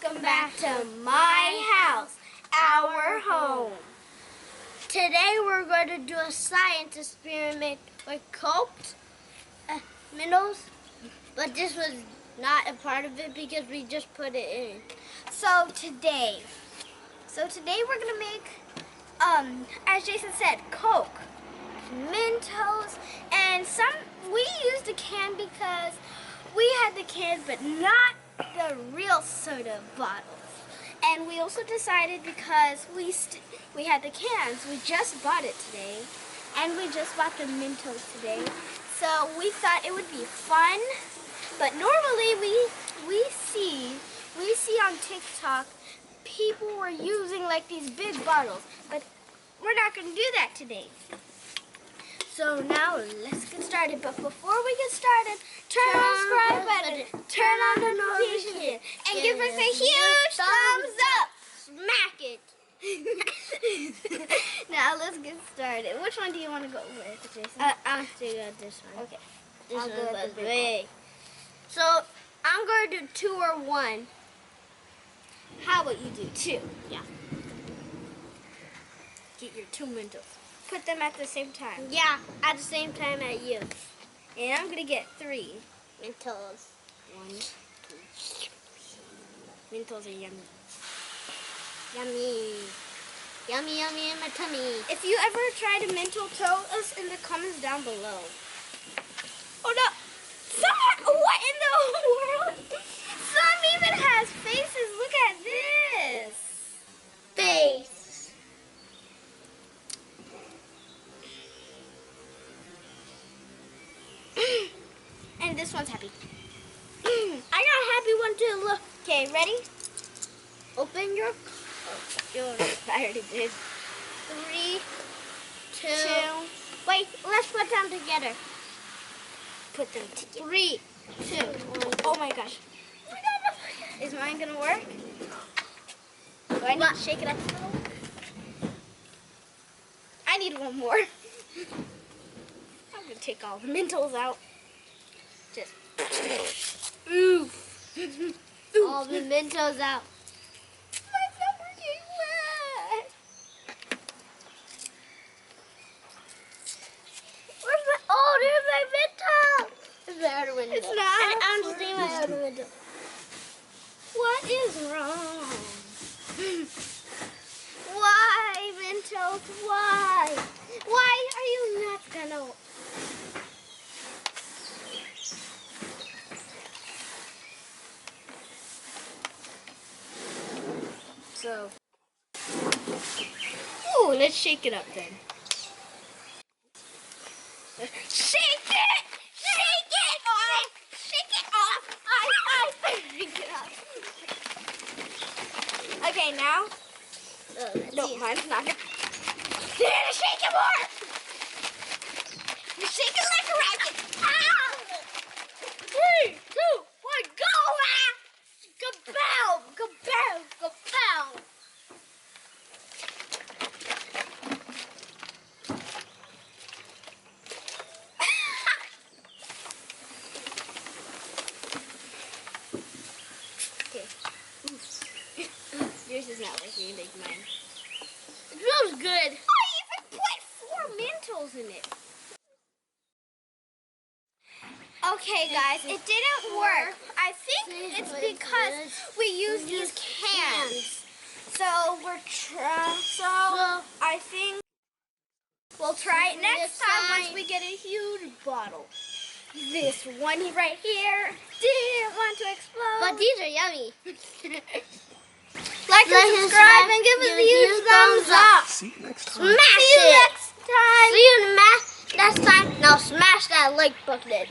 welcome back to my house, our home. Today we're going to do a science experiment with coked Mentos, but this was not a part of it because we just put it in. So today we're going to make, as Jason said, Coke, Mentos, and we used a can because we had the cans, but not the real soda bottles. And we also decided because we had the cans, we just bought it today, and we just bought the Mentos today. So we thought it would be fun. But normally we see on TikTok people were using like these big bottles, but we're not going to do that today. So now let's get started. But before we get started, turn on the subscribe button, turn on the notification, and give us a huge thumbs up. Smack it. Now let's get started. Which one do you want to go with, Jason? I'll do this one. Okay. This one was big. So I'm going to do 2 or 1. How about you do 2? Yeah. Get your 2 Mentos. Put them at the same time. Yeah, at the same time at you. And I'm going to get 3 Mentos. 1, 2. Mentos are yummy. Yummy. Yummy, yummy in my tummy. If you ever tried a Mentos, tell us in the comments down below. Oh no! What in the world? Some even has faces. Look at this. Face. And this one's happy. I got a happy one too. Look. Okay, ready? Open your. I already did. 3, 2. Wait, let's put them together. Put them together. 3, 2, 1. Oh my gosh. Is mine gonna work? Do I need to shake it up a little? I need one more. I'm gonna take all the Mentos out. Just oof. All the Mentos out. Mine's not working well. Where's my? Oh, there's my Mentos. It's the outer window. It's not. I'm just doing my outer window. What is wrong? Why, Mentos? Why? Why are you not gonna? So, ooh, let's shake it up then. Shake it! Shake it off! Shake it off! Shake it off. Okay, now. No, mine's not gonna. You gotta shake it more! You shake it like a racket! Ow! 3, 2, 1, go! Ah! Kabow! Kabow! Kabow! Okay. Yours is not working like mine. It smells good. I even put 4 Mentos in it. Okay, guys, it didn't work. I think it's because we used these cans. So I think we'll try it next time once we get a huge bottle. This one right here didn't want to explode. But these are yummy. Like and subscribe and give us a huge thumbs up. See you next time. Smash it. See you next time. See you next time. Now smash that like button.